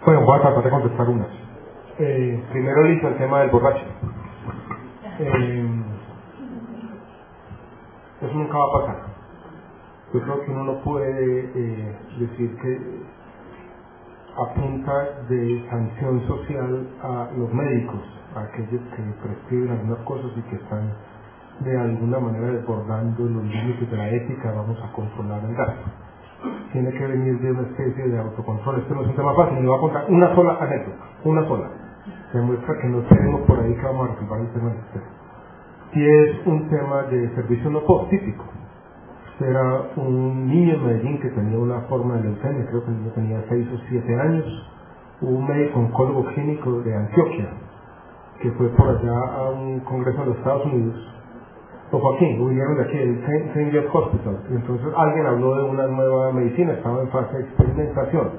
Bueno, voy a tratar de contestar unas. Primero listo el tema del borracho. Eso nunca va a pasar. Yo creo que uno no puede decir que a punta de sanción social a los médicos, a aquellos que prescriben algunas cosas y que están de alguna manera desbordando los límites de la ética, vamos a controlar el gasto. Tiene que venir de una especie de autocontrol. Esto no es un tema fácil, me voy a contar una sola anécdota, una sola. Demuestra que no tenemos por ahí que vamos a resolver el tema del sistema. Y es un tema de servicio no post típico. Era un niño en Medellín que tenía una forma de leucemia, creo que el niño tenía 6 o 7 años, un médico oncólogo clínico de Antioquia, que fue por allá a un congreso de los Estados Unidos, o Joaquín, vinieron de aquí, el St. John's Hospital, y entonces alguien habló de una nueva medicina, estaba en fase de experimentación.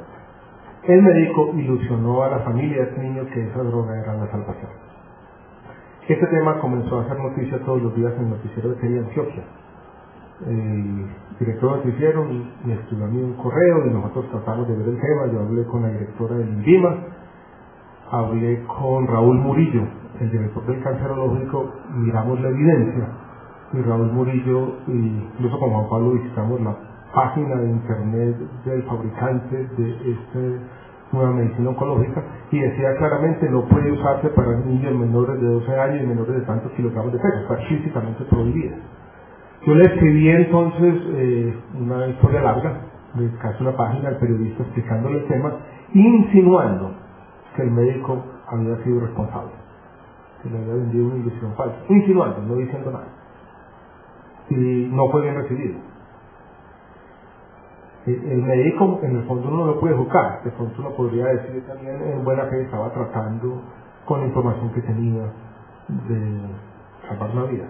El médico ilusionó a la familia de este niño que esa droga era la salvación. Este tema comenzó a hacer noticia todos los días en el noticiero de Kenia, Antioquia. El director del noticiero me escribió a mí un correo y nosotros tratamos de ver el tema. Yo hablé con la directora del INVIMA, hablé con Raúl Murillo, el director del cancerológico, miramos la evidencia y Raúl Murillo, incluso con Juan Pablo visitamos la página de internet del fabricante de esta nueva medicina oncológica y decía claramente no puede usarse para niños menores de 12 años y menores de tantos kilogramos de peso, está físicamente prohibida. Yo le escribí entonces una historia larga, de casi una página al periodista explicándole el tema, insinuando que el médico había sido responsable, que le había vendido una ilusión falsa, insinuando, no diciendo nada. Y no fue bien recibido. El médico, en el fondo, uno no lo puede juzgar, de pronto uno podría decir también en buena fe estaba tratando con la información que tenía de salvar una vida.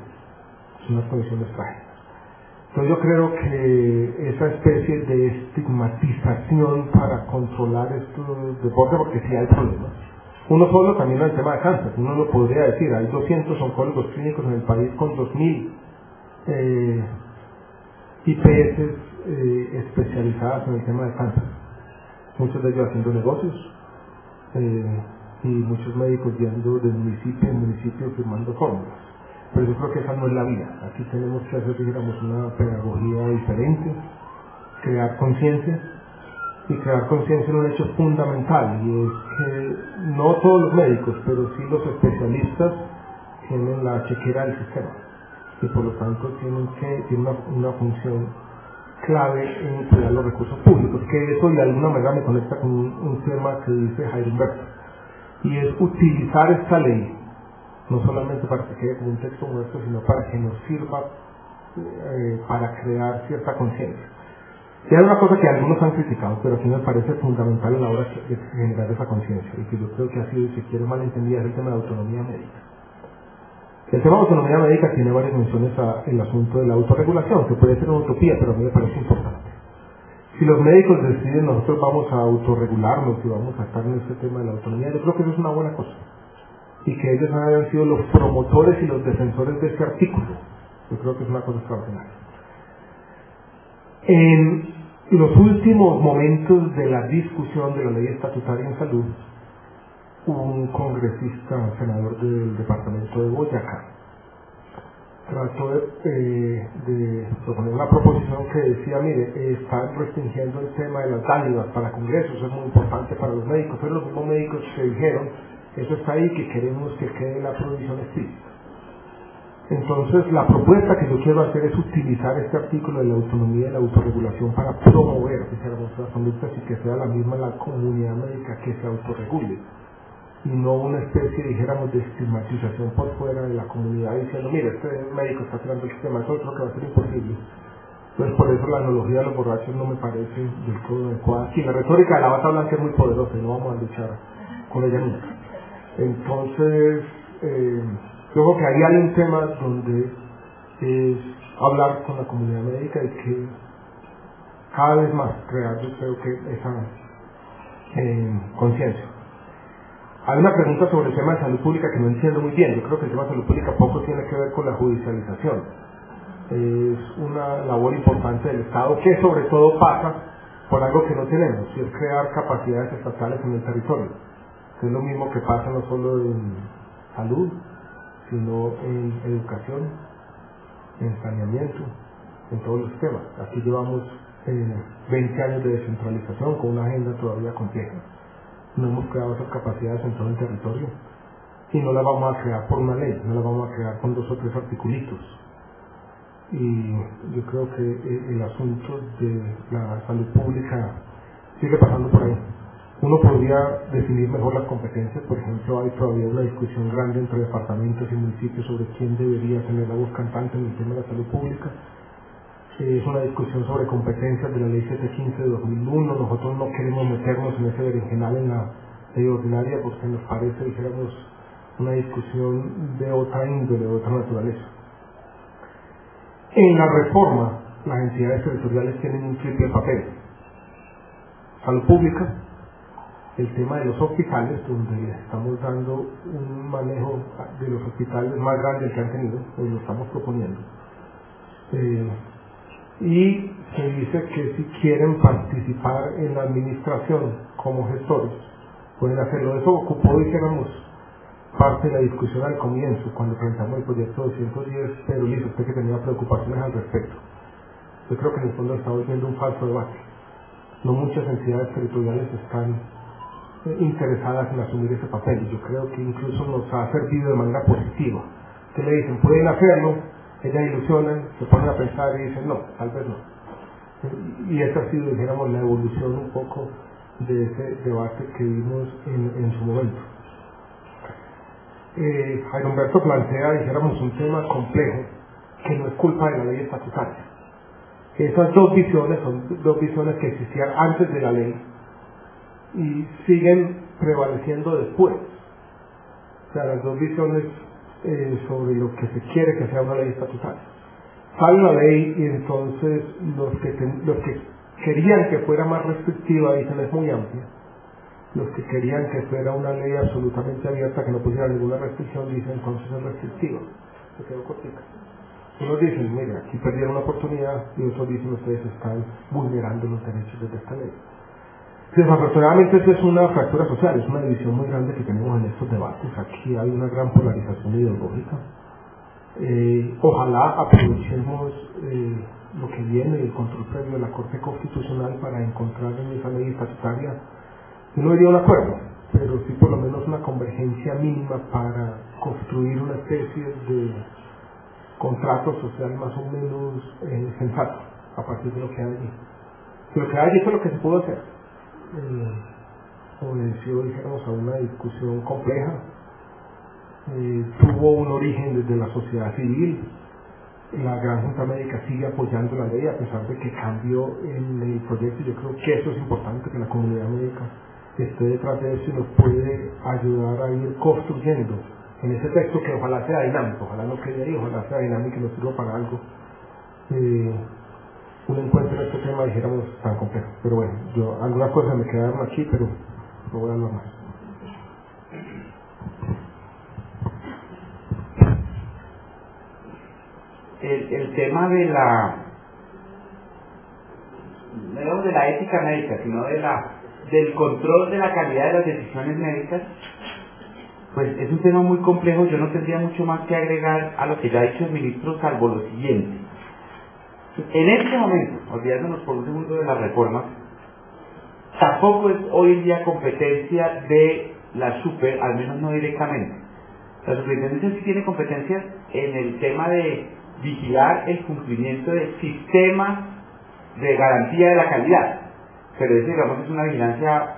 Son unas condiciones trágicas. Entonces yo creo que esa especie de estigmatización para controlar estos deportes, porque sí hay problemas. Uno solo también en el tema de cáncer, uno lo podría decir, hay 200 oncólogos clínicos en el país con 2000 IPS especializadas en el tema de cáncer. Muchos de ellos haciendo negocios y muchos médicos yendo de municipio en municipio firmando fórmulas. Pero yo creo que esa no es la vida. Aquí tenemos que hacer, digamos, una pedagogía diferente, crear conciencia, y crear conciencia en un hecho fundamental, y es que no todos los médicos, pero sí los especialistas tienen la chequera del sistema, y por lo tanto tienen una función clave en cuidar los recursos públicos, que eso de alguna manera me conecta con un tema que dice Jairo Humberto, y es utilizar esta ley no solamente para que quede como un texto nuestro, sino para que nos sirva para crear cierta conciencia. Y hay una cosa que algunos han criticado, pero que me parece fundamental a la hora de generar esa conciencia, y que yo creo que ha sido, si quiere, malentendida, es el tema de autonomía médica. El tema de autonomía médica tiene varias menciones el asunto de la autorregulación, que puede ser una utopía, pero a mí me parece importante. Si los médicos deciden nosotros vamos a autorregularnos y vamos a estar en este tema de la autonomía, yo creo que eso es una buena cosa. Y que ellos hayan sido los promotores y los defensores de este artículo. Yo creo que es una cosa extraordinaria. En los últimos momentos de la discusión de la ley estatutaria en salud, un congresista, senador del departamento de Boyacá, trató de proponer una proposición que decía, mire, están restringiendo el tema de las dádivas para congresos, eso es muy importante para los médicos, pero los mismos médicos que dijeron, eso está ahí, que queremos que quede la prohibición explícita. Entonces, la propuesta que yo quiero hacer es utilizar este artículo de la autonomía y la autorregulación para promover, dijéramos, las conductas y que sea la misma la comunidad médica que se autorregule, y no una especie, dijéramos, de estigmatización por fuera de la comunidad diciendo, mire, este médico está tirando el sistema, eso creo que va a ser imposible. Entonces, por eso la analogía de los borrachos no me parece del todo adecuada. Sí, la retórica de la bata blanca es muy poderosa y no vamos a luchar con ella nunca. Entonces, yo creo que ahí hay un tema donde es hablar con la comunidad médica y que cada vez más crear, yo creo que esa conciencia. Hay una pregunta sobre el tema de salud pública que no entiendo muy bien. Yo creo que el tema de salud pública poco tiene que ver con la judicialización. Es una labor importante del Estado que sobre todo pasa por algo que no tenemos, y es crear capacidades estatales en el territorio. Es lo mismo que pasa no solo en salud, sino en educación, en saneamiento, en todos los temas. Aquí llevamos 20 años de descentralización con una agenda todavía compleja. No hemos creado esas capacidades en todo el territorio y no las vamos a crear por una ley, no las vamos a crear con 2 o 3 articulitos. Y yo creo que el asunto de la salud pública sigue pasando por ahí. Uno podría definir mejor las competencias. Por ejemplo, hay todavía una discusión grande entre departamentos y municipios sobre quién debería tener la voz cantante en el tema de la salud pública. Es una discusión sobre competencias de la ley 715 de 2001. Nosotros no queremos meternos en ese berenjenal en la ley ordinaria porque nos parece, dijéramos, una discusión de otra índole, de otra naturaleza. En la reforma, las entidades territoriales tienen un triple papel: salud pública, el tema de los hospitales, donde les estamos dando un manejo de los hospitales más grande que han tenido, pues lo estamos proponiendo. Y se dice que si quieren participar en la administración como gestores, pueden hacerlo. Eso ocupó, dijéramos, parte de la discusión al comienzo, cuando presentamos el proyecto 210, pero listo, usted que tenía preocupaciones al respecto. Yo creo que en el fondo estamos viendo un falso debate. No muchas entidades territoriales están interesadas en asumir ese papel, y yo creo que incluso nos ha servido de manera positiva. Que le dicen, pueden hacerlo, ellas ilusionan, se ponen a pensar y dicen, no, tal vez no. Y esa ha sido, dijéramos, la evolución un poco de ese debate que vimos en su momento. Jairo Humberto plantea, dijéramos, un tema complejo que no es culpa de la ley estatutaria. Esas 2 visiones son 2 visiones que existían antes de la ley y siguen prevaleciendo después. O sea, las 2 visiones sobre lo que se quiere que sea una ley estatutaria. Sale la ley y entonces los que querían que fuera más restrictiva dicen es muy amplia. Los que querían que fuera una ley absolutamente abierta, que no pusiera ninguna restricción, dicen entonces es restrictiva. Se quedó cortica. Unos dicen, mira, aquí perdieron una oportunidad, y otros dicen, ustedes están vulnerando los derechos de esta ley. Desafortunadamente esta es una fractura social, es una división muy grande que tenemos en estos debates. Aquí hay una gran polarización ideológica. Ojalá aprovechemos lo que viene, el control previo de la Corte Constitucional, para encontrar en esa ley estatutaria, no diría un acuerdo, pero sí por lo menos una convergencia mínima para construir una especie de contrato social más o menos sensato a partir de lo que hay allí. De lo que hay allí fue lo que se pudo hacer. Obedeció, dijéramos, a una discusión compleja, tuvo un origen desde la sociedad civil. La Gran Junta Médica sigue apoyando la ley a pesar de que cambió en el proyecto. Yo creo que eso es importante, que la comunidad médica esté detrás de eso y nos puede ayudar a ir construyendo en ese texto, que ojalá sea dinámico, ojalá no quede ahí, ojalá sea dinámico y nos sirva para algo. Un encuentro en este tema, dijéramos, tan complejo. Pero bueno, algunas cosas me quedaron aquí, pero no voy a hablar más. El tema de no digamos de la ética médica, sino del control de la calidad de las decisiones médicas, pues es un tema muy complejo. Yo no tendría mucho más que agregar a lo que ya ha dicho el ministro, salvo lo siguiente. En este momento, olvidándonos por un segundo de las reformas, tampoco es hoy en día competencia de la SUPER, al menos no directamente. La superintendencia sí tiene competencias en el tema de vigilar el cumplimiento del sistema de garantía de la calidad, pero eso, digamos, es una vigilancia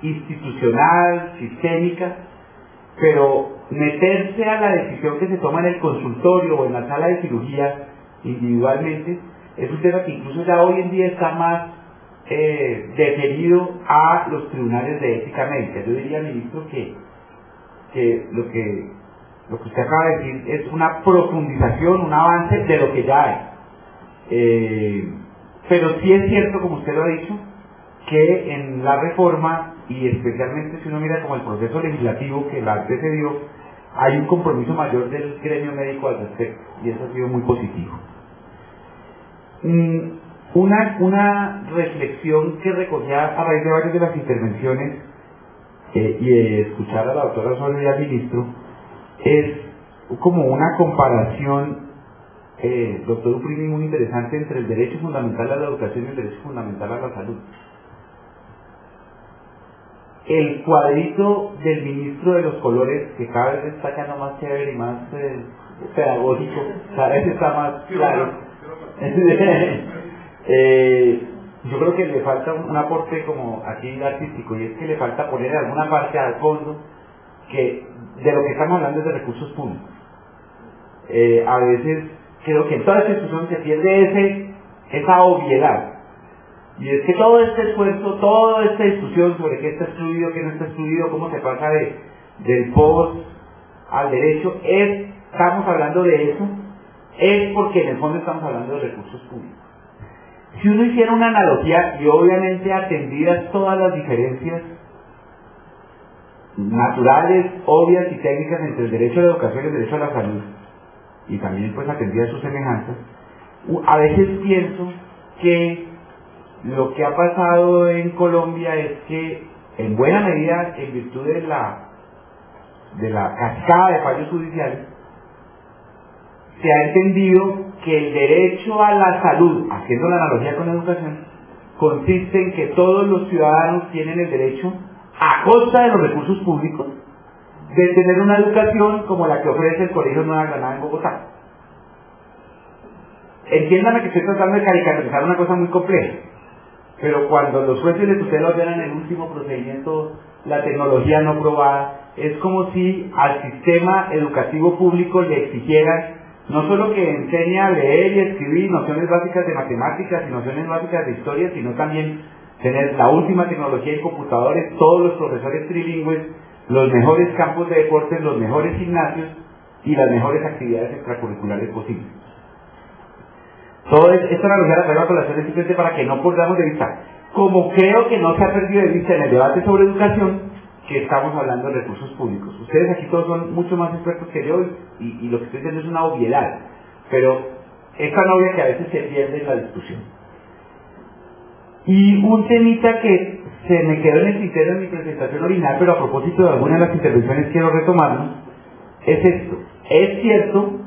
institucional, sistémica, pero meterse a la decisión que se toma en el consultorio o en la sala de cirugía individualmente es un tema que incluso ya hoy en día está más deferido a los tribunales de ética médica. Yo diría, ministro, que lo que usted acaba de decir es una profundización, un avance de lo que ya hay. Pero sí es cierto, como usted lo ha dicho, que en la reforma, y especialmente si uno mira como el proceso legislativo que la antecedió, hay un compromiso mayor del gremio médico al respecto, y eso ha sido muy positivo. Una reflexión que recogía a raíz de varias de las intervenciones y de escuchar a la doctora Osorio y al ministro es como una comparación, doctor Uprimi, muy interesante entre el derecho fundamental a la educación y el derecho fundamental a la salud. El cuadrito del ministro de los colores, que cada vez está quedando más chévere y más pedagógico, cada vez está más claro. Yo creo que le falta un aporte como aquí artístico, y es que le falta poner alguna parte al fondo que de lo que estamos hablando es de recursos públicos. A veces creo que en toda esta discusión se pierde esa obviedad, y es que todo este esfuerzo, toda esta discusión sobre qué está excluido, qué no está excluido, cómo se pasa del post al derecho, estamos hablando de eso, es porque en el fondo estamos hablando de recursos públicos. Si uno hiciera una analogía, y obviamente atendidas todas las diferencias naturales, obvias y técnicas entre el derecho a la educación y el derecho a la salud, y también pues atendidas sus semejanzas, a veces pienso que lo que ha pasado en Colombia es que, en buena medida, en virtud de la cascada de fallos judiciales, se ha entendido que el derecho a la salud, haciendo la analogía con la educación, consiste en que todos los ciudadanos tienen el derecho, a costa de los recursos públicos, de tener una educación como la que ofrece el Colegio Nueva Granada en Bogotá. Entiéndame que estoy tratando de caricaturizar una cosa muy compleja, pero cuando los jueces de tutela ordenan el último procedimiento, la tecnología no probada, es como si al sistema educativo público le exigieran no solo que enseñe a leer y escribir nociones básicas de matemáticas y nociones básicas de historia, sino también tener la última tecnología en computadores, todos los profesores trilingües, los mejores campos de deportes, los mejores gimnasios y las mejores actividades extracurriculares posibles. Todo esta analogía la traigo a colación simplemente para que no perdamos de vista, como creo que no se ha perdido de vista en el debate sobre educación, que estamos hablando de recursos públicos. Ustedes aquí todos son mucho más expertos que yo y lo que estoy diciendo es una obviedad, pero es tan obvia que a veces se pierde en la discusión. Y un temita que se me quedó en el tintero en mi presentación original, pero a propósito de algunas de las intervenciones quiero retomarlo, es esto. Es cierto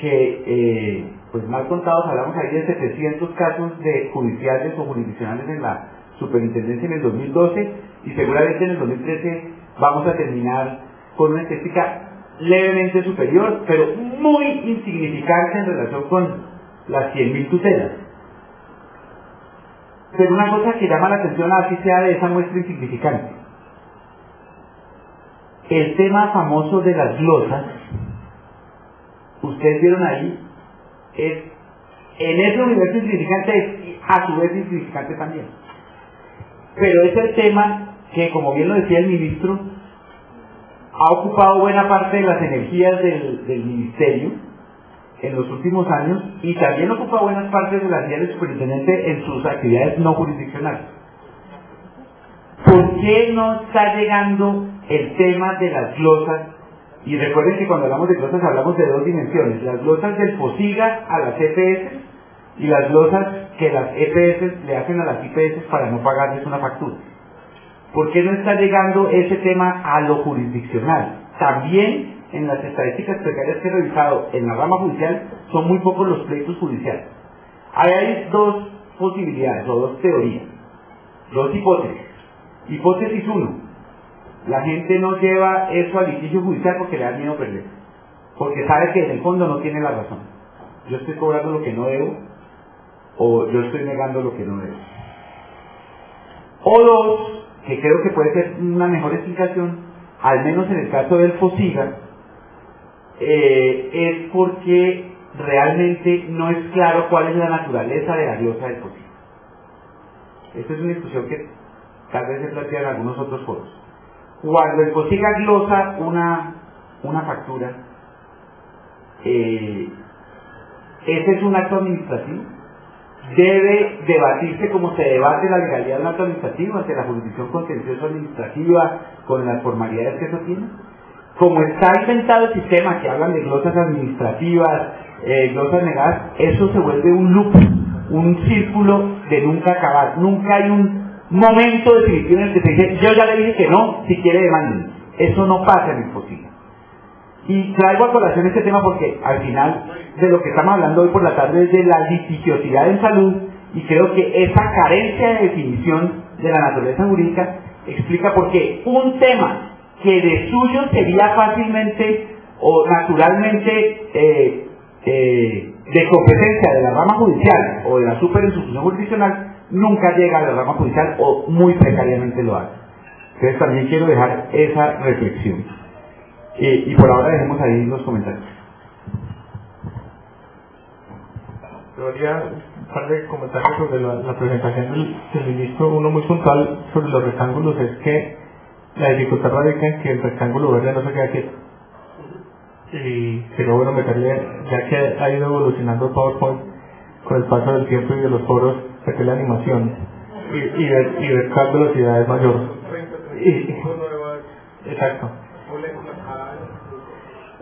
que, pues mal contados, hablamos ahí de 700 casos de judiciales o jurisdiccionales en la superintendencia en el 2012, y seguramente en el 2013 vamos a terminar con una estadística levemente superior, pero muy insignificante en relación con las 100.000 tutelas. Pero una cosa que llama la atención, así sea de esa muestra insignificante, el tema famoso de las glosas, ustedes vieron ahí, en ese universo insignificante es a su vez insignificante también. Pero es el tema que, como bien lo decía el ministro, ha ocupado buena parte de las energías del ministerio en los últimos años, y también ocupa buenas partes de las energías del superintendente en sus actividades no jurisdiccionales. ¿Por qué no está llegando el tema de las glosas? Y recuerden que cuando hablamos de glosas hablamos de dos dimensiones: las glosas del FOSIGA a las EPS y las glosas que las EPS le hacen a las IPS para no pagarles una factura. ¿Por qué no está llegando ese tema a lo jurisdiccional? También en las estadísticas precarias que he revisado en la rama judicial son muy pocos los pleitos judiciales. Ahí hay dos posibilidades o dos teorías, dos hipótesis. Hipótesis 1: la gente no lleva eso al litigio judicial porque le da miedo perder, porque sabe que en el fondo no tiene la razón. Yo estoy cobrando lo que no debo, o yo estoy negando lo que no debo. O dos, que creo que puede ser una mejor explicación, al menos en el caso del FOSIGA, es porque realmente no es claro cuál es la naturaleza de la glosa del FOSIGA. Esta es una discusión que tal vez se plantea en algunos otros foros. Cuando el FOSIGA glosa una factura, ese es un acto administrativo. Debe debatirse como se debate la legalidad de un acto administrativo ante la jurisdicción contencioso administrativa con las formalidades que eso tiene. Como está inventado el sistema, que hablan de glosas administrativas, glosas negadas, eso se vuelve un loop, un círculo de nunca acabar. Nunca hay un momento definitivo en el que se dice, yo ya le dije que no, si quiere demanden. Eso no pasa en el posible. Y traigo a colación este tema porque al final de lo que estamos hablando hoy por la tarde es de la litigiosidad en salud, y creo que esa carencia de definición de la naturaleza jurídica explica por qué un tema que de suyo sería fácilmente o naturalmente de competencia de la rama judicial o de la superinstrucción jurisdiccional nunca llega a la rama judicial o muy precariamente lo hace. Entonces también quiero dejar esa reflexión. Y por ahora dejemos ahí los comentarios. Yo haría un par de comentarios sobre la presentación del ministro. Uno muy puntual sobre los rectángulos es que la dificultad radica en que el rectángulo verde no se queda quieto. Y sería bueno meterle, ya que ha ido evolucionando PowerPoint con el paso del tiempo y de los foros, meterle animación y ver cuál velocidad es mayor. Exacto.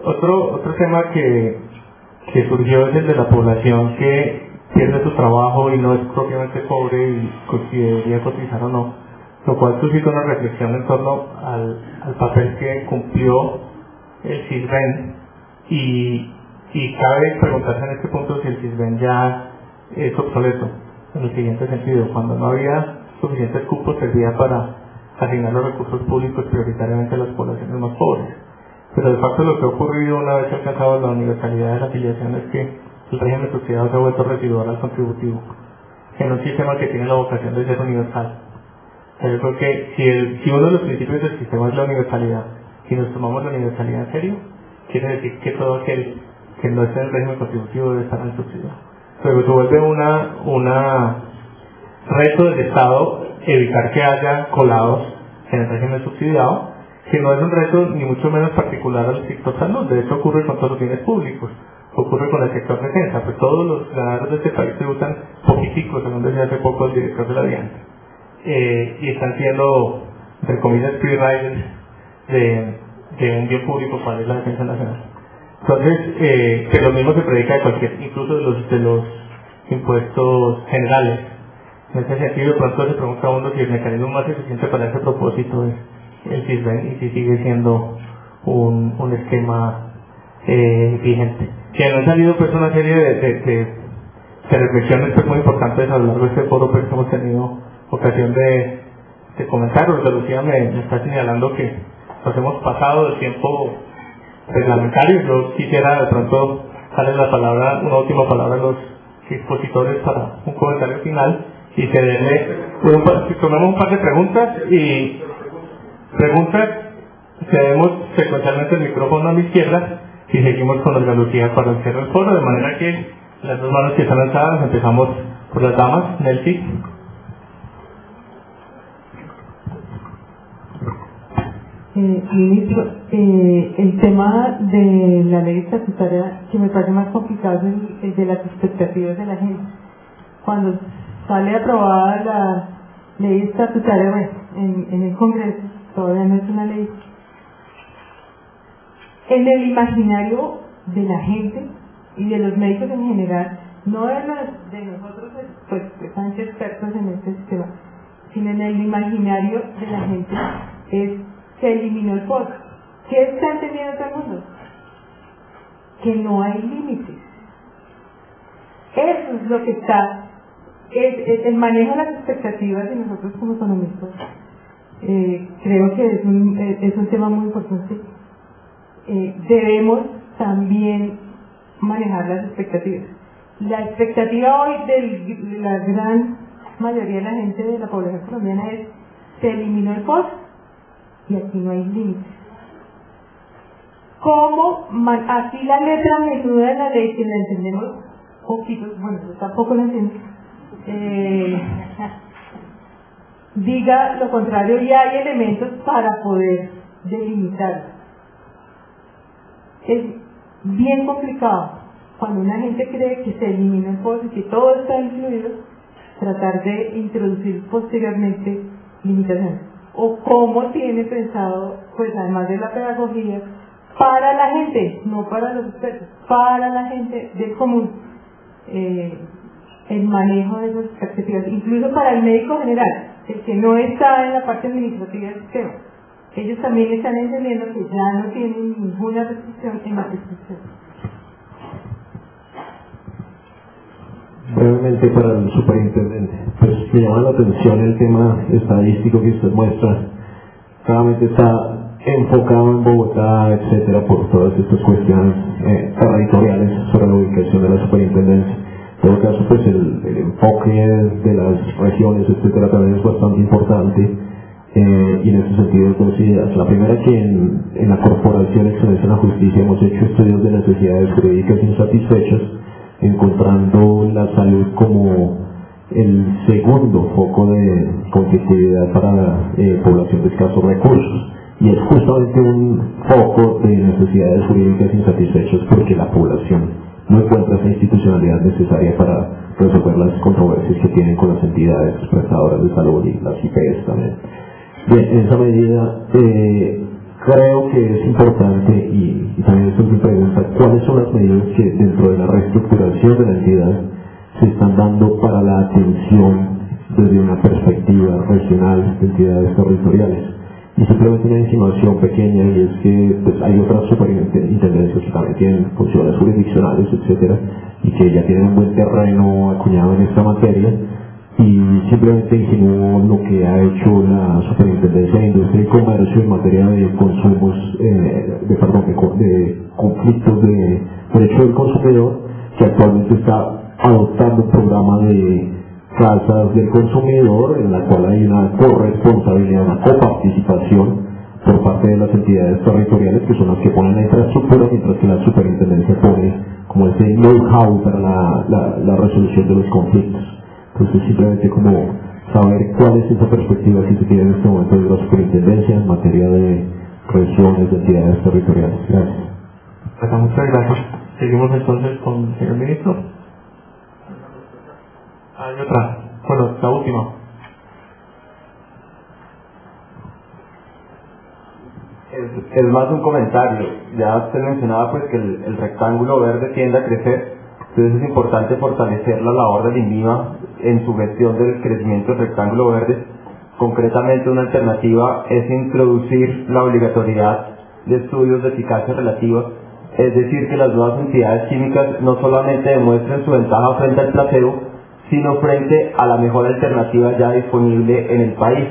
Otro tema que surgió es el de la población que pierde su trabajo y no es propiamente pobre y debería cotizar o no, lo cual suscita una reflexión en torno al papel que cumplió el CISBEN y cabe preguntarse en este punto si el CISBEN ya es obsoleto, en el siguiente sentido: cuando no había suficientes cupos servía para asignar los recursos públicos prioritariamente a las poblaciones más pobres. Pero de facto lo que ha ocurrido una vez alcanzado la universalidad de la afiliación es que el régimen subsidiado se ha vuelto residual al contributivo, en un sistema que tiene la vocación de ser universal. Yo creo que si uno de los principios del sistema es la universalidad, y nos tomamos la universalidad en serio, quiere decir que todo aquel que no esté en el régimen contributivo debe estar en el subsidiado. Pero se vuelve una reto del Estado evitar que haya colados en el régimen subsidiado, que no es un reto ni mucho menos particular al sector salud. De hecho ocurre con todos los bienes públicos, ocurre con el sector defensa, pues todos los ganadores de este país tributan poquiticos, según decía hace poco el director de la DIAN, y están siendo, entre comillas, free riders de un bien público para la defensa nacional. Entonces, que lo mismo se predica de cualquier, incluso de los impuestos generales. En ese sentido, de pronto se pregunta a uno si el mecanismo más eficiente para ese propósito es el CISBEN y si sigue siendo un esquema vigente. Que han salido pues una serie de reflexiones pues muy importantes a lo largo de este foro, pues hemos tenido ocasión de comentar. Lucía me está señalando que nos hemos pasado del tiempo reglamentario. Yo quisiera de pronto darle una última palabra a los expositores para un comentario final y tomemos un par de preguntas y cedemos secuencialmente el micrófono a la izquierda y seguimos con Olga Lucía para el cierre del foro, de manera que las dos manos que están alzadas, empezamos por las damas. Nelsi. Ministro, el tema de la ley estatutaria que me parece más complicado es el de las expectativas de la gente. Cuando sale aprobada la ley estatutaria en el Congreso, todavía no es una ley, en el imaginario de la gente y de los médicos en general, no de nosotros pues que están expertos en este sistema, sino en el imaginario de la gente se eliminó el POS. ¿Qué está entendiendo todo el mundo? Que no hay límites. Eso es lo que está, el manejo de las expectativas de nosotros como economistas. Creo que es un tema muy importante. Debemos también manejar las expectativas. La expectativa hoy de la gran mayoría de la gente de la población colombiana es: se eliminó el POS y aquí no hay límites. ¿Cómo? Así la letra menuda de la ley, que la entendemos poquitos, bueno, yo tampoco la entiendo, diga lo contrario, y hay elementos para poder delimitarlo. Es bien complicado cuando una gente cree que se elimina el POS y que todo está incluido, tratar de introducir posteriormente limitaciones. O cómo tiene pensado, pues además de la pedagogía, para la gente, no para los expertos, para la gente del común, el manejo de esas perspectivas, incluso para el médico general, el que no está en la parte administrativa del sistema. Ellos también están entendiendo que ya no tienen ninguna restricción en la prescripción. Brevemente para el superintendente, pues me llama la atención el tema estadístico que usted muestra. Claramente está enfocado en Bogotá, etcétera, por todas estas cuestiones territoriales sobre la ubicación de la superintendencia. En todo caso, pues el enfoque de las regiones, etcétera, también es bastante importante, y en ese sentido dos ideas. La primera, que en la Corporación Excelencia en la Justicia hemos hecho estudios de necesidades jurídicas insatisfechas, encontrando la salud como el segundo foco de conflictividad para la población de escasos recursos. Y es justamente un foco de necesidades jurídicas insatisfechas porque la población no encuentra esa institucionalidad necesaria para resolver las controversias que tienen con las entidades prestadoras de salud y las IPS también. Bien, en esa medida creo que es importante, y también esto es mi pregunta, ¿cuáles son las medidas que dentro de la reestructuración de la entidad se están dando para la atención desde una perspectiva regional de entidades territoriales? Y simplemente una insinuación pequeña, y es que pues, hay otras superintendencias que también tienen funciones jurisdiccionales, etcétera, y que ya tienen un buen terreno acuñado en esta materia, y simplemente insinuó lo que ha hecho la Superintendencia de Industria y Comercio en materia de consumos, de conflictos de derecho del consumidor, que actualmente está adoptando un programa de casas del consumidor en la cual hay una corresponsabilidad, una coparticipación por parte de las entidades territoriales, que son las que ponen la infraestructura, mientras que la superintendencia pone como ese know-how para la resolución de los conflictos. Entonces simplemente como saber cuál es esa perspectiva que se tiene en este momento de la superintendencia en materia de regiones, de entidades territoriales. Gracias. Muchas gracias. Seguimos entonces con el señor ministro. Hay otra. Bueno, la última. Es más un comentario. Ya usted mencionaba pues que el rectángulo verde tiende a crecer, entonces es importante fortalecer la labor del INVIMA en su gestión del crecimiento del rectángulo verde. Concretamente, una alternativa es introducir la obligatoriedad de estudios de eficacia relativa, es decir, que las nuevas entidades químicas no solamente demuestren su ventaja frente al placebo, sino frente a la mejor alternativa ya disponible en el país.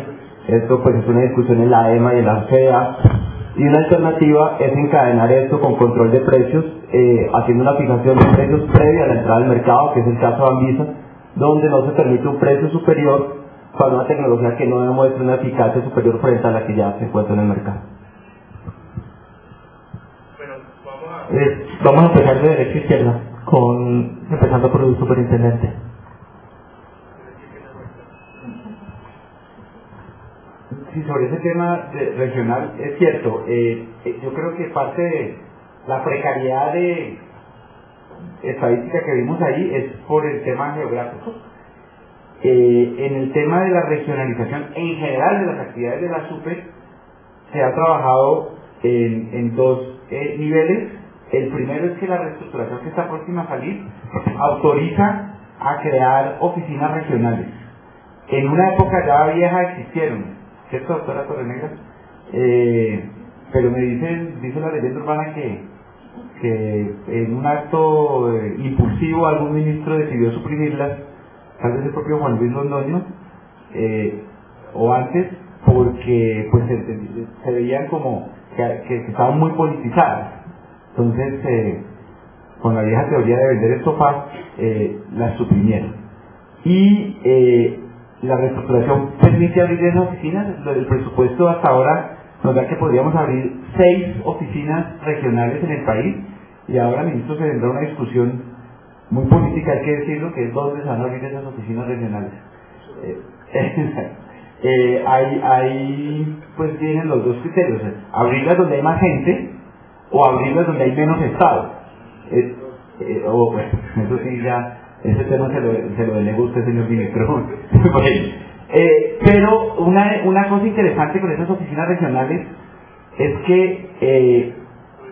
Esto pues es una discusión en la EMA y en la OCDE, y una alternativa es encadenar esto con control de precios, haciendo una fijación de precios previa a la entrada al mercado, que es el caso de Anvisa, donde no se permite un precio superior para una tecnología que no demuestre una eficacia superior frente a la que ya se encuentra en el mercado. Vamos a empezar de derecha a izquierda, empezando por el superintendente. Sí, sobre ese tema regional, es cierto, yo creo que parte de la precariedad de estadística que vimos ahí es por el tema geográfico. En el tema de la regionalización en general de las actividades de la SUPE se ha trabajado en dos niveles. El primero es que la reestructuración que está próxima a salir autoriza a crear oficinas regionales. En una época ya vieja existieron, ¿cierto, doctora Torrenegra? Pero me dice la leyenda urbana que en un acto impulsivo algún ministro decidió suprimirlas, tal vez el propio Juan Luis Londoño, o antes, porque pues se veían como que estaban muy politizadas. Entonces, con la vieja teoría de vender el sofá, las suprimieron. Y la reestructuración permite abrir esas oficinas. El presupuesto hasta ahora nos da que podríamos abrir 6 oficinas regionales en el país, y ahora, ministro, se vendrá una discusión muy política, hay que decirlo, que es dónde se van a abrir esas oficinas regionales. Ahí pues vienen los dos criterios: abrirlas donde hay más gente o abrirlas donde hay menos Estado. Bueno, eso sí, ya ese tema se lo delego a usted, señor ministro. Pero una cosa interesante con esas oficinas regionales es que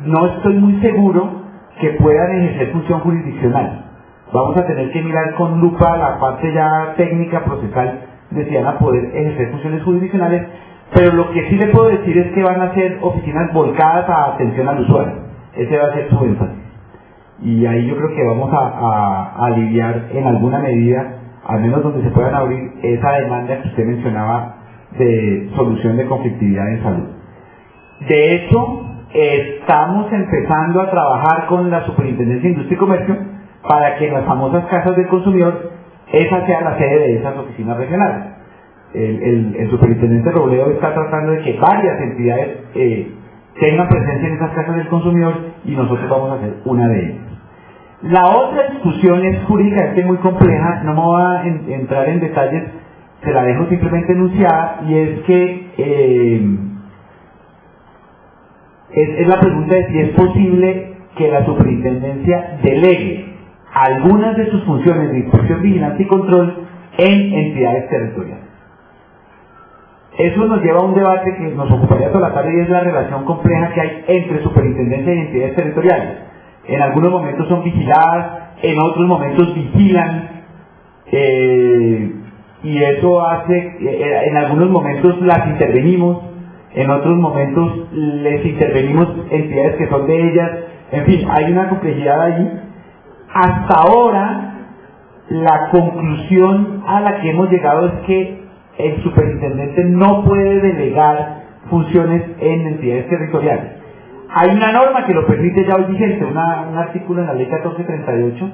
no estoy muy seguro que puedan ejercer función jurisdiccional. vamos a tener que mirar con lupa la parte ya técnica, procesal, de si van a poder ejercer funciones jurisdiccionales, pero lo que sí le puedo decir es que van a ser oficinas volcadas a atención al usuario. Ese va a ser su énfasis. Y ahí yo creo que vamos a aliviar en alguna medida, al menos donde se puedan abrir, esa demanda que usted mencionaba de solución de conflictividad en salud. De hecho, estamos empezando a trabajar con la Superintendencia de Industria y Comercio para que en las famosas casas del consumidor esa sea la sede de esas oficinas regionales. El superintendente Robledo está tratando de que varias entidades tengan presencia en esas casas del consumidor y nosotros vamos a hacer una de ellas. La otra discusión es jurídicamente muy compleja, no me voy a entrar en detalles, se la dejo simplemente enunciada, y es que es la pregunta de si es posible que la superintendencia delegue algunas de sus funciones de inspección, vigilancia y control en entidades territoriales. Eso nos lleva a un debate que nos ocuparía toda la tarde, y es la relación compleja que hay entre superintendencia y entidades territoriales. En algunos momentos son vigiladas, en otros momentos vigilan, y eso hace, en algunos momentos las intervenimos, en otros momentos les intervenimos entidades que son de ellas, en fin, hay una complejidad ahí. Hasta ahora, la conclusión a la que hemos llegado es que el superintendente no puede delegar funciones en entidades territoriales. Hay una norma que lo permite ya hoy vigente, un artículo en la ley 1438,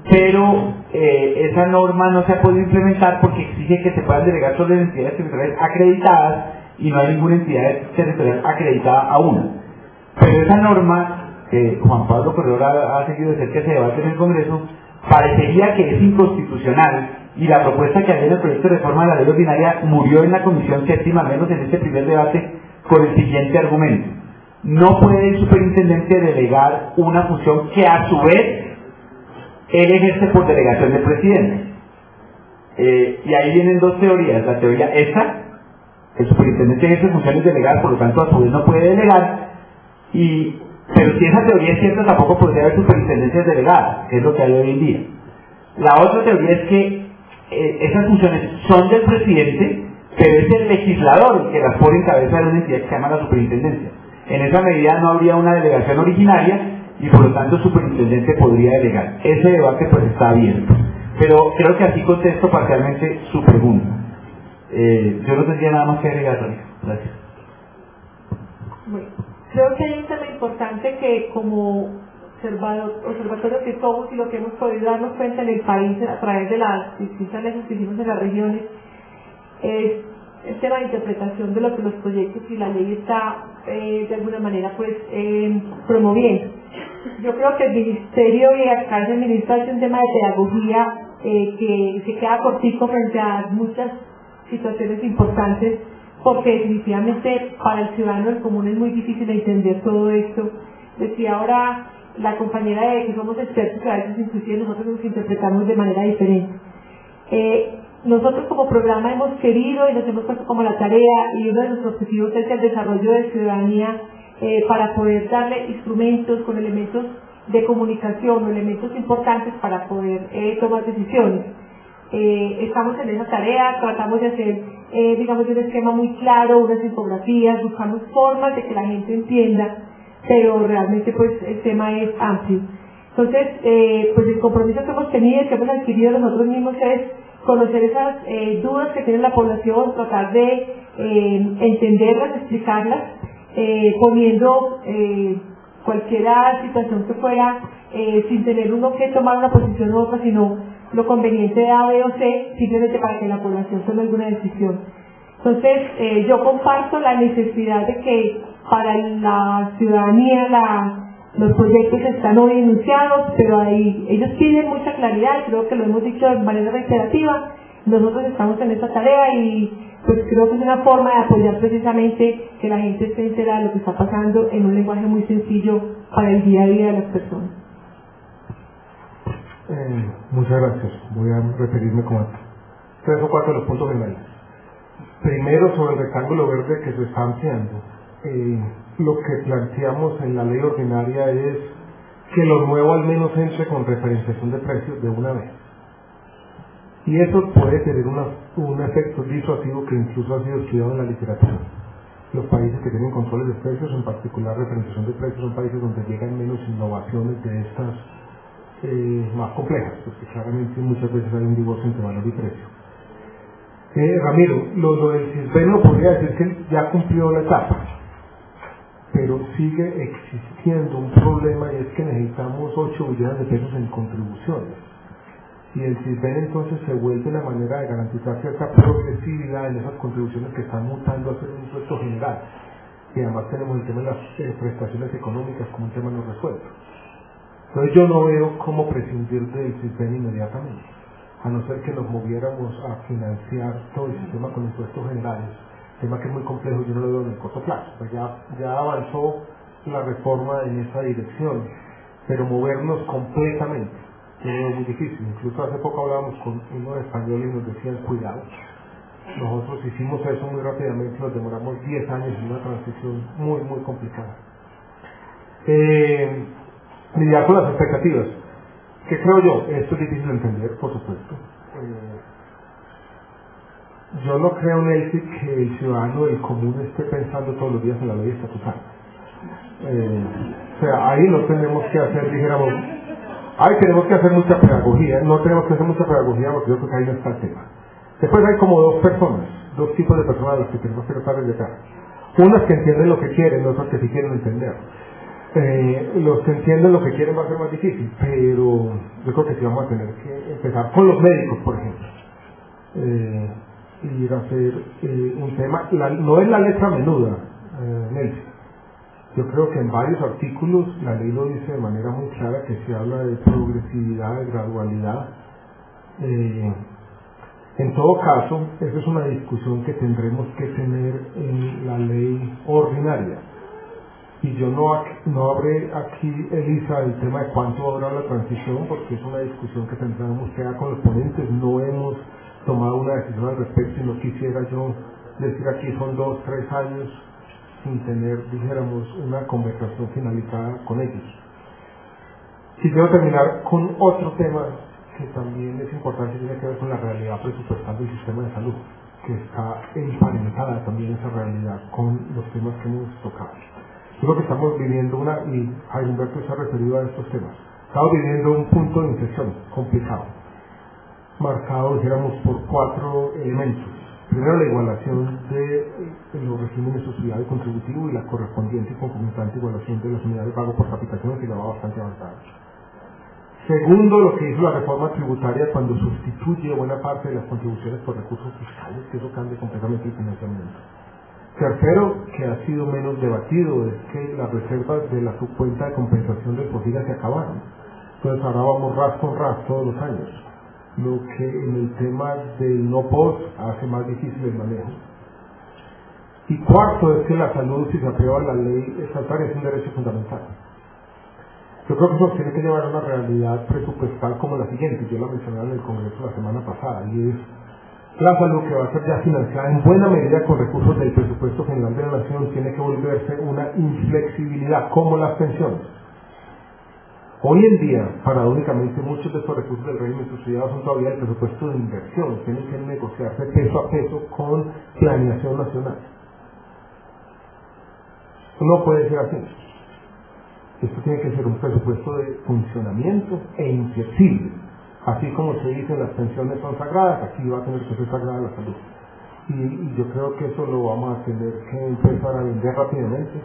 pero esa norma no se ha podido implementar porque exige que se puedan delegar solo en entidades territoriales acreditadas, y no hay ninguna entidad territorial acreditada aún. Pero esa norma, Juan Pablo Corredor ha seguido de cerca ese debate en el Congreso, parecería que es inconstitucional, y la propuesta que había en el proyecto de reforma de la ley ordinaria murió en la Comisión Séptima, al menos en este primer debate, con el siguiente argumento: no puede el superintendente delegar una función que a su vez él ejerce por delegación del presidente. Y ahí vienen dos teorías. La teoría esta: el superintendente ejerce funciones delegadas, por lo tanto a su vez no puede delegar, pero si esa teoría es cierta, tampoco podría haber superintendencias delegadas, que es lo que hay hoy en día. La otra teoría es que esas funciones son del presidente, pero es el legislador el que las pone en cabeza de una entidad que se llama la superintendencia. En esa medida no habría una delegación originaria, y por lo tanto el superintendente podría delegar. Ese debate pues está abierto, pero creo que así contesto parcialmente su pregunta. Yo no tendría nada más que agregar. Gracias. Bueno, creo que hay un tema importante que como observatorio que somos, y lo que hemos podido darnos cuenta en el país a través de las distintas leyes que hicimos en las regiones, es el tema de interpretación de lo que los proyectos y la ley está de alguna manera pues promoviendo. Yo creo que el ministerio, y acá el ministro, hace un tema de pedagogía que se queda cortico frente a muchas situaciones importantes, porque definitivamente para el ciudadano del común es muy difícil entender todo esto. Decía ahora la compañera de que somos expertos, que a veces inclusive nosotros nos interpretamos de manera diferente. Nosotros como programa hemos querido y nos hemos puesto como la tarea, y uno de nuestros objetivos es el desarrollo de ciudadanía, para poder darle instrumentos con elementos de comunicación, elementos importantes para poder tomar decisiones. Estamos en esa tarea, tratamos de hacer digamos un esquema muy claro, unas infografías, buscamos formas de que la gente entienda, pero realmente pues el tema es amplio. Entonces, pues el compromiso que hemos tenido, que hemos adquirido nosotros mismos, es conocer esas dudas que tiene la población, tratar de entenderlas, explicarlas, poniendo cualquier situación que fuera, sin tener uno que tomar una posición u otra, sino lo conveniente de A, B o C, simplemente para que la población tome alguna decisión. Entonces, yo comparto la necesidad de que para la ciudadanía los proyectos están hoy enunciados, pero ahí ellos piden mucha claridad, y creo que lo hemos dicho de manera reiterativa. Nosotros estamos en esta tarea, y pues creo que es una forma de apoyar precisamente que la gente esté enterada de lo que está pasando en un lenguaje muy sencillo para el día a día de las personas. Muchas gracias. Voy a referirme como a 3 o 4 de los puntos finales. Primero, sobre el rectángulo verde que se está ampliando. Lo que planteamos en la ley ordinaria es que lo nuevo al menos entre con referenciación de precios de una vez. Y eso puede tener un efecto disuasivo que incluso ha sido estudiado en la literatura. Los países que tienen controles de precios, en particular referenciación de precios, son países donde llegan menos innovaciones de estas más complejas, porque claramente muchas veces hay un divorcio entre valor y precio. Ramiro, lo del CISBEN no podría decir que ya cumplió la etapa, pero sigue existiendo un problema, y es que necesitamos 8 billones de pesos en contribuciones. Y el CISBEN entonces se vuelve una manera de garantizar cierta progresividad en esas contribuciones que están mutando a ser un impuesto general. Y además tenemos el tema de las prestaciones económicas como un tema no resuelto. Entonces yo no veo cómo prescindir del CISBEN inmediatamente, a no ser que nos moviéramos a financiar todo el sistema con impuestos generales, tema que es muy complejo, yo no lo veo en el corto plazo. Pues ya avanzó la reforma en esa dirección, pero movernos completamente es muy difícil. Incluso hace poco hablábamos con unos españoles y nos decían cuidado. Nosotros hicimos eso muy rápidamente, nos demoramos 10 años en una transición muy muy complicada. Lidiar con las expectativas, que creo yo, esto es difícil de entender, por supuesto. Yo no creo, Nelson, que el ciudadano del común esté pensando todos los días en la ley estatutaria. O sea, ahí no tenemos que hacer, dijéramos, ahí tenemos que hacer mucha pedagogía, no tenemos que hacer mucha pedagogía porque yo creo que ahí no está el tema. Después hay como dos tipos de personas a las que tenemos que tratar de llegar. Unas que entienden lo que quieren, otras que sí quieren entender. Los que entienden lo que quieren va a ser más difícil, pero yo creo que sí vamos a tener que empezar con los médicos, por ejemplo. Ir a hacer un tema, no es la letra menuda, Nelson. Yo creo que en varios artículos la ley lo dice de manera muy clara, que se habla de progresividad, de gradualidad. En todo caso, esa es una discusión que tendremos que tener en la ley ordinaria. Y yo no abre aquí, Elisa, el tema de cuánto va a durar la transición, porque es una discusión que tendremos que dar con los ponentes. No hemos tomado una decisión al respecto y no quisiera yo decir aquí son 2, 3 años sin tener, dijéramos, una conversación finalizada con ellos. Quisiera terminar con otro tema que también es importante y tiene que ver con la realidad presupuestal del sistema de salud, que está emparentada también esa realidad con los temas que hemos tocado. Yo creo que estamos viviendo y Jaime Humberto se ha referido a estos temas, estamos viviendo un punto de inflexión complicado, marcado, dijéramos, por 4 elementos. Primero, la igualación de los regímenes social y contributivo y la correspondiente y concomitante igualación de las unidades de pago por capitación, que ya va bastante avanzada. Segundo, lo que hizo la reforma tributaria cuando sustituye buena parte de las contribuciones por recursos fiscales, que eso cambia completamente el financiamiento. Tercero, que ha sido menos debatido, es que las reservas de la subcuenta de compensación del FOSIGA se acabaron. Entonces ahora vamos ras con ras todos los años, lo que en el tema del no post hace más difícil el manejo. Y cuarto, es que la salud, si se aprueba la ley estatal, es un derecho fundamental. Yo creo que eso tiene que llevar a una realidad presupuestal como la siguiente, yo la mencioné en el Congreso la semana pasada, y es la salud, que va a ser ya financiada en buena medida con recursos del presupuesto general de la nación, tiene que volverse una inflexibilidad, como las pensiones. Hoy en día, paradójicamente, muchos de estos recursos del régimen subsidiado son todavía el presupuesto de inversión, tienen que negociarse peso a peso con planeación nacional. No puede ser así. Esto tiene que ser un presupuesto de funcionamiento e inflexible. Así como se dice, las pensiones son sagradas, aquí va a tener que ser sagrada la salud. Y yo creo que eso lo vamos a tener que empezar a vender rápidamente,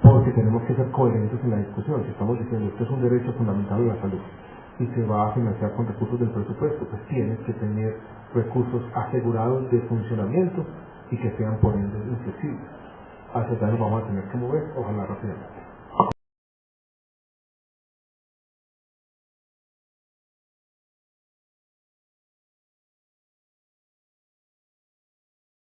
porque tenemos que ser coherentes en la discusión. Si estamos diciendo que esto es un derecho fundamental de la salud y se va a financiar con recursos del presupuesto, pues tienes que tener recursos asegurados de funcionamiento y que sean por ende inflexibles. Hacia allá nos vamos a tener que mover, ojalá rápidamente.